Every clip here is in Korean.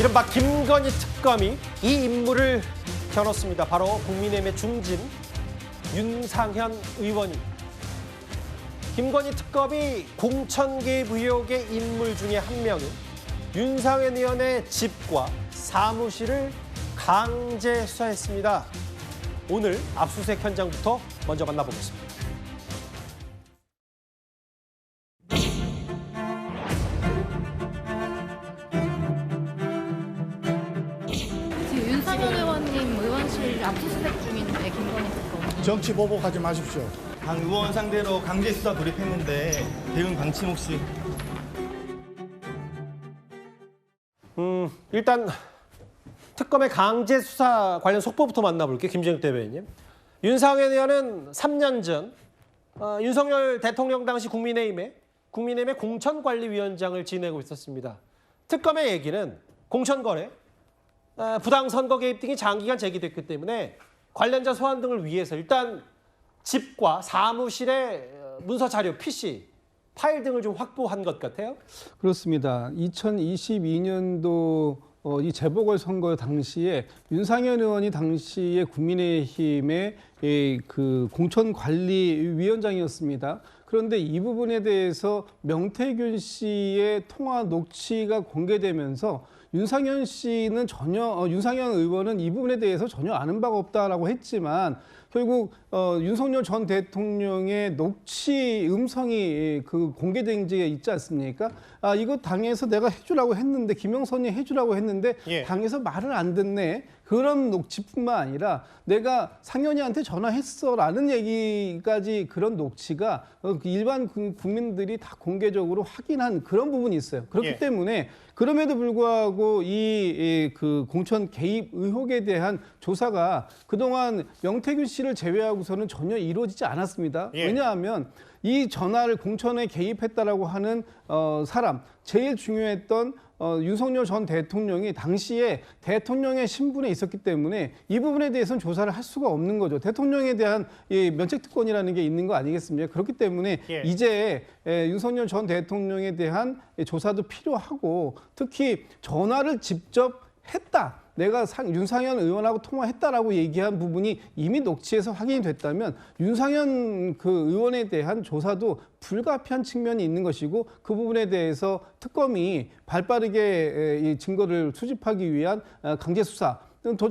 이른바 김건희 특검이 이 인물을 겨눴습니다. 바로 국민의힘의 중진 윤상현 의원입니다. 김건희 특검이 공천 개입 의혹의 인물 중에 한 명인 윤상현 의원의 집과 사무실을 강제 수사했습니다. 오늘 압수수색 현장부터 먼저 만나보겠습니다. 지금 윤상현 의원님 의원실 압수수색 중인데 김건희 특검. 정치 보복하지 마십시오. 당 의원 상대로 강제 수사 돌입했는데 대응 방침 혹시? 일단 특검의 강제 수사 관련 속보부터 만나볼게요. 김정욱 대변인님. 윤상현 의원은 3년 전 윤석열 대통령 당시 국민의힘의 공천관리위원장을 지내고 있었습니다. 특검의 얘기는 공천거래, 부당선거 개입 등이 장기간 제기됐기 때문에 관련자 소환 등을 위해서 일단 집과 사무실의 문서 자료, PC, 파일 등을 좀 확보한 것 같아요. 그렇습니다. 2022년도 이 재보궐선거 당시에 윤상현 의원이 당시에 국민의힘의 그 공천관리위원장이었습니다. 그런데 이 부분에 대해서 명태균 씨의 통화 녹취가 공개되면서 윤상현 의원은 이 부분에 대해서 전혀 아는 바가 없다라고 했지만 결국 윤석열 전 대통령의 녹취 음성이 그 공개된 게 있지 않습니까? 이거 당에서 내가 해주라고 했는데 김영선이 해주라고 했는데 당에서 말을 안 듣네. 그런 녹취뿐만 아니라 내가 상현이한테 전화했어라는 얘기까지 그런 녹취가 일반 국민들이 다 공개적으로 확인한 그런 부분이 있어요. 그렇기 때문에 그럼에도 불구하고 그 공천 개입 의혹에 대한 조사가 그동안 명태균 씨를 제외하고서는 전혀 이루어지지 않았습니다. 왜냐하면 이 전화를 공천에 개입했다라고 하는 사람, 제일 중요했던 윤석열 전 대통령이 당시에 대통령의 신분에 있었기 때문에 이 부분에 대해서는 조사를 할 수가 없는 거죠. 대통령에 대한 면책특권이라는 게 있는 거 아니겠습니까? 그렇기 때문에 이제 윤석열 전 대통령에 대한 조사도 필요하고 특히 전화를 직접 했다. 내가 윤상현 의원하고 통화했다라고 얘기한 부분이 이미 녹취에서 확인이 됐다면 윤상현 그 의원에 대한 조사도 불가피한 측면이 있는 것이고 그 부분에 대해서 특검이 발빠르게 이 증거를 수집하기 위한 강제 수사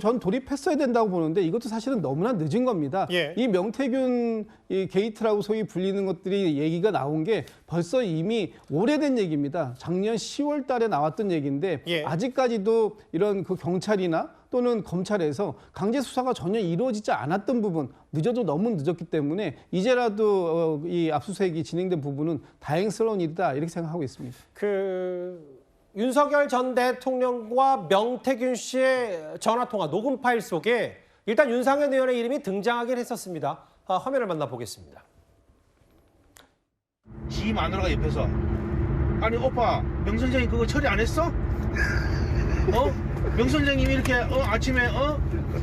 전 돌입했어야 된다고 보는데 이것도 사실은 너무나 늦은 겁니다. 이 명태균 게이트라고 소위 불리는 것들이 얘기가 나온 게 벌써 이미 오래된 얘기입니다. 작년 10월 달에 나왔던 얘기인데 아직까지도 이런 그 경찰이나 또는 검찰에서 강제 수사가 전혀 이루어지지 않았던 부분, 늦어도 너무 늦었기 때문에 이제라도 이 압수수색이 진행된 부분은 다행스러운 일이다 이렇게 생각하고 있습니다. 윤석열 전 대통령과 명태균 씨의 전화통화 녹음 파일 속에 일단 윤상현 의원의 이름이 등장하긴 했었습니다. 화면을 만나보겠습니다. 지 마누라가 옆에서 아니 오빠 명 선생님 그거 처리 안 했어? 명 선생님이 이렇게 아침에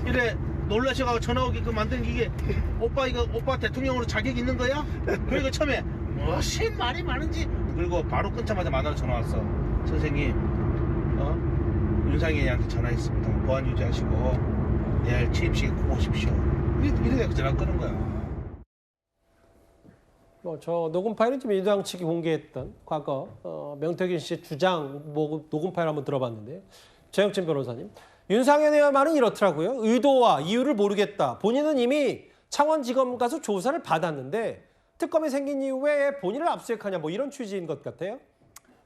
이래 놀라셔가지고 전화 오게끔 만든 게 이게 오빠 대통령으로 자격 있는 거야? 그리고 처음에 무슨 말이 많은지 그리고 바로 끊자마자 마누라 전화 왔어. 선생님, 윤상현이한테 전화했습니다. 보안 유지하시고 내일 취임식에 꼭 오십시오. 이래서 전화 끄는 거야. 저 녹음 파일은 지금 민주당 측이 공개했던 과거 명태균 씨의 주장 녹음 파일 한번 들어봤는데 최영진 변호사님, 윤상현 의원 말은 이렇더라고요. 의도와 이유를 모르겠다. 본인은 이미 창원지검 가서 조사를 받았는데 특검이 생긴 이후에 본인을 압수수색하냐 뭐 이런 취지인 것 같아요.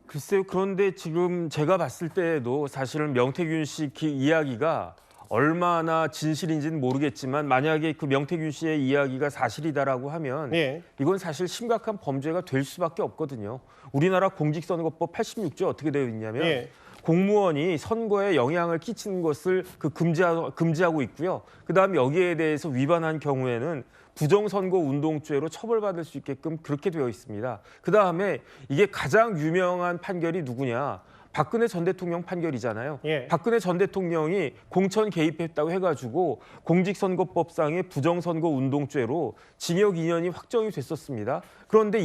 글쎄요. 그런데 지금 제가 봤을 때에도 사실은 명태균 씨 이야기가 얼마나 진실인지는 모르겠지만 만약에 그 명태균 씨의 이야기가 사실이다라고 하면 이건 사실 심각한 범죄가 될 수밖에 없거든요. 우리나라 공직선거법 86조 어떻게 되어 있냐면 공무원이 선거에 영향을 끼치는 것을 금지하고 있고요. 그다음 여기에 대해서 위반한 경우에는 부정선거 운동죄로 처벌받을 수 있게끔 그렇게 되어 있습니다. 그다음에 이게 가장 유명한 판결이 누구냐? 박근혜 전 대통령 판결이잖아요. 예. 박근혜 전 대통령이 공천 개입했다고 해가지고 공직선거법상의 부정선거 운동죄로 징역 2년이 확정이 됐었습니다. 그런데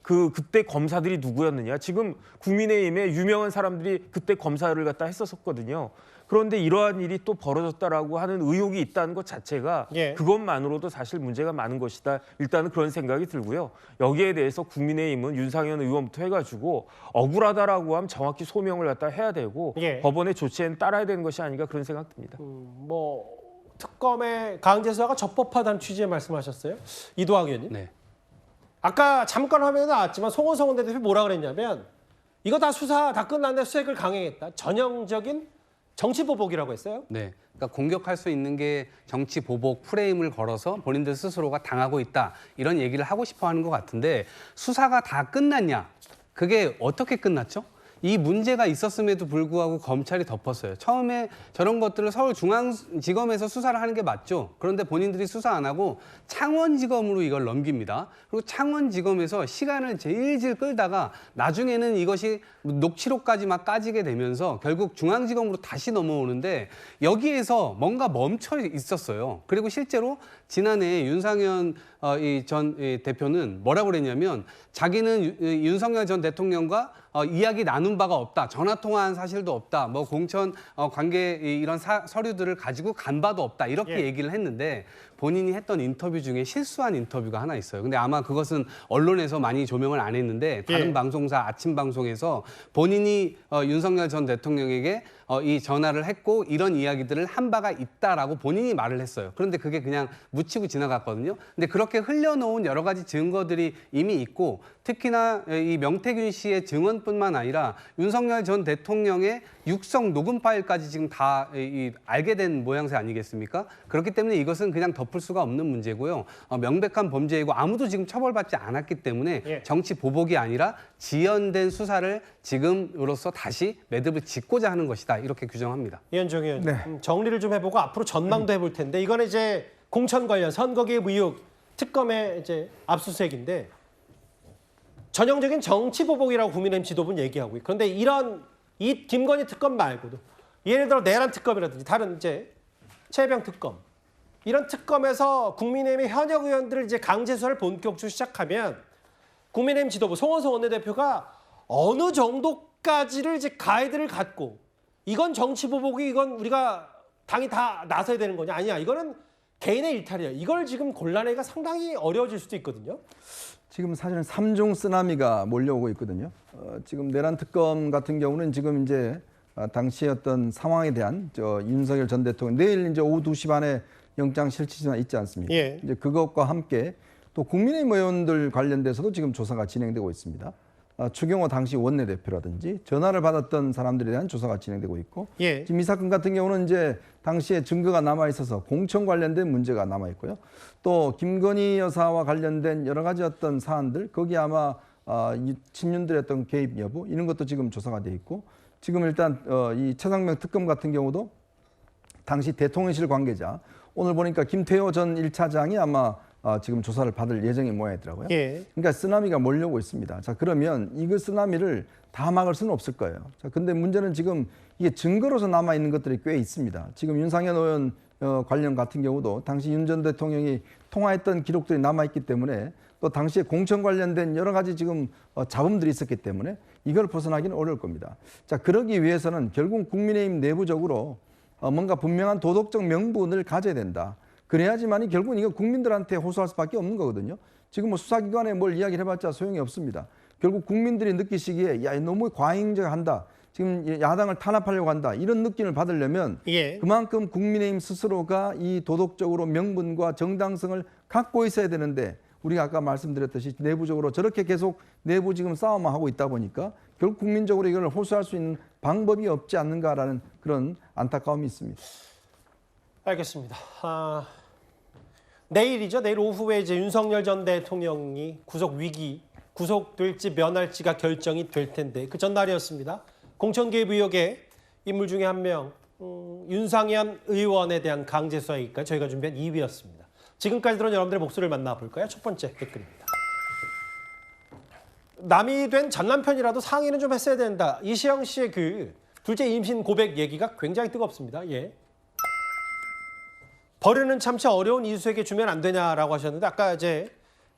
그때 검사들이 누구였느냐? 지금 국민의힘의 유명한 사람들이 그때 검사를 갖다 했었거든요. 그런데 이러한 일이 또 벌어졌다라고 하는 의혹이 있다는 것 자체가 예. 그것만으로도 사실 문제가 많은 것이다. 일단은 그런 생각이 들고요. 여기에 대해서 국민의힘은 윤상현 의원부터 해가지고 억울하다라고 하면 정확히 소명을 갖다 해야 되고 예. 법원의 조치에는 따라야 되는 것이 아닌가 그런 생각 듭니다. 뭐 특검의 강제 수사가 적법하다는 취지의 말씀하셨어요. 이도학 의원님. 네. 아까 잠깐 화면에 나왔지만 송원석 원내대표 뭐라 그랬냐면 이거 다 수사 다 끝났는데 수색을 강행했다. 전형적인 정치 보복이라고 했어요. 네. 그러니까 공격할 수 있는 게 정치 보복 프레임을 걸어서 본인들 스스로가 당하고 있다. 이런 얘기를 하고 싶어 하는 것 같은데 수사가 다 끝났냐? 그게 어떻게 끝났죠? 이 문제가 있었음에도 불구하고 검찰이 덮었어요. 처음에 저런 것들을 서울중앙지검에서 수사를 하는 게 맞죠. 그런데 본인들이 수사 안 하고 창원지검으로 이걸 넘깁니다. 그리고 창원지검에서 시간을 질질 끌다가 나중에는 이것이 녹취록까지 막 까지게 되면서 결국 중앙지검으로 다시 넘어오는데 여기에서 뭔가 멈춰 있었어요. 그리고 실제로 지난해 윤상현 전 대표는 뭐라고 그랬냐면 자기는 윤석열 전 대통령과 이야기 나눈 바가 없다. 전화 통화한 사실도 없다. 뭐 공천 관계 이런 서류들을 가지고 간 바도 없다. 이렇게 예. 얘기를 했는데 본인이 했던 인터뷰 중에 실수한 인터뷰가 하나 있어요. 근데 아마 그것은 언론에서 많이 조명을 안 했는데 다른 예. 방송사 아침 방송에서 본인이 윤석열 전 대통령에게 이 전화를 했고 이런 이야기들을 한 바가 있다라고 본인이 말을 했어요. 그런데 그게 그냥 묻히고 지나갔거든요. 근데 그렇게 흘려놓은 여러 가지 증거들이 이미 있고 특히나 이 명태균 씨의 증언뿐만 아니라 윤석열 전 대통령의 육성 녹음 파일까지 지금 다 알게 된 모양새 아니겠습니까? 그렇기 때문에 이것은 그냥 덮을 수가 없는 문제고요. 명백한 범죄이고 아무도 지금 처벌받지 않았기 때문에 예. 정치 보복이 아니라 지연된 수사를 지금으로서 다시 매듭을 짓고자 하는 것이다. 이렇게 규정합니다. 이현정 의원 네. 정리를 좀 해보고 앞으로 전망도 해볼 텐데 이거는 이제 공천 관련 선거 개입 의혹 특검의 이제 압수수색인데 전형적인 정치 보복이라고 국민의힘 지도부는 얘기하고 있고 그런데 이 김건희 특검 말고도 예를 들어 내란 특검이라든지 다른 이제 최병 특검 이런 특검에서 국민의힘의 현역 의원들을 이제 강제 수사를 본격적으로 시작하면 국민의힘 지도부 송원석 원내대표가 어느 정도까지를 이제 가이드를 갖고 이건 정치 보복이 이건 우리가 당이 다 나서야 되는 거냐 아니야 이거는 개인의 일탈이야 이걸 지금 골라내기가 상당히 어려워질 수도 있거든요. 지금 사실은 3중 쓰나미가 몰려오고 있거든요. 지금 내란 특검 같은 경우는 지금 이제 당시의 어떤 상황에 대한 윤석열 전 대통령 내일 이제 오후 2시 반에 영장 실질심사 있지 않습니까? 예. 이제 그것과 함께 또 국민의힘 의원들 관련돼서도 지금 조사가 진행되고 있습니다. 추경호 당시 원내대표라든지 전화를 받았던 사람들에 대한 조사가 진행되고 있고 예. 지금 이 사건 같은 경우는 이제 당시에 증거가 남아 있어서 공천 관련된 문제가 남아 있고요. 또 김건희 여사와 관련된 여러 가지 어떤 사안들 거기 아마 친윤들의 어떤 개입 여부 이런 것도 지금 조사가 돼 있고 지금 일단 이 최상명 특검 같은 경우도 당시 대통령실 관계자 오늘 보니까 김태호 전 1차장이 아마 지금 조사를 받을 예정인 모양이더라고요. 예. 그러니까 쓰나미가 몰려오고 있습니다. 자, 그러면 이거 쓰나미를 다 막을 수는 없을 거예요. 자, 근데 문제는 지금 이게 증거로서 남아 있는 것들이 꽤 있습니다. 지금 윤상현 의원 관련 같은 경우도 당시 윤 전 대통령이 통화했던 기록들이 남아 있기 때문에 또 당시에 공천 관련된 여러 가지 지금 잡음들이 있었기 때문에 이걸 벗어나기는 어려울 겁니다. 자, 그러기 위해서는 결국 국민의힘 내부적으로 뭔가 분명한 도덕적 명분을 가져야 된다. 그래야지만이 결국은 이거 국민들한테 호소할 수밖에 없는 거거든요. 지금 뭐 수사기관에 뭘 이야기를 해봤자 소용이 없습니다. 결국 국민들이 느끼시기에 야 너무 과잉적한다. 지금 야당을 탄압하려고 한다. 이런 느낌을 받으려면 예. 그만큼 국민의힘 스스로가 이 도덕적으로 명분과 정당성을 갖고 있어야 되는데 우리가 아까 말씀드렸듯이 내부적으로 저렇게 계속 내부 지금 싸움을 하고 있다 보니까 결국 국민적으로 이걸 호소할 수 있는 방법이 없지 않는가라는 그런 안타까움이 있습니다. 알겠습니다. 내일이죠. 내일 오후에 이제 윤석열 전 대통령이 구속될지 면할지가 결정이 될 텐데 그 전날이었습니다. 공천 개입 의혹의 인물 중에 한 명 윤상현 의원에 대한 강제 수사이니까 저희가 준비한 2위였습니다. 지금까지 들은 여러분들의 목소리를 만나볼까요? 첫 번째 댓글입니다. 남이 된 전 남편이라도 상의는 좀 했어야 된다. 이시영 씨의 그 둘째 임신 고백 얘기가 굉장히 뜨겁습니다. 예. 벌이는 참치 어려운 이수에게 주면 안 되냐라고 하셨는데 아까 이제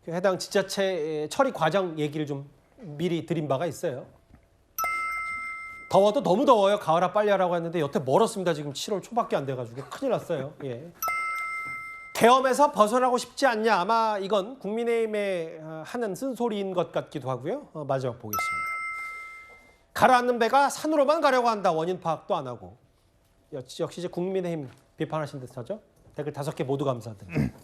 그 해당 지자체 처리 과정 얘기를 좀 미리 드린 바가 있어요. 더워도 너무 더워요. 가을아 빨리 하라고 했는데 여태 멀었습니다. 지금 7월 초밖에 안 돼가지고 큰일 났어요. 예. 계엄에서 벗어나고 싶지 않냐. 아마 이건 국민의힘에 하는 쓴소리인 것 같기도 하고요. 마지막 보겠습니다. 가라앉는 배가 산으로만 가려고 한다. 원인 파악도 안 하고. 역시 이제 국민의힘 비판하신 듯하죠. 댓글 5개 모두 감사드립니다.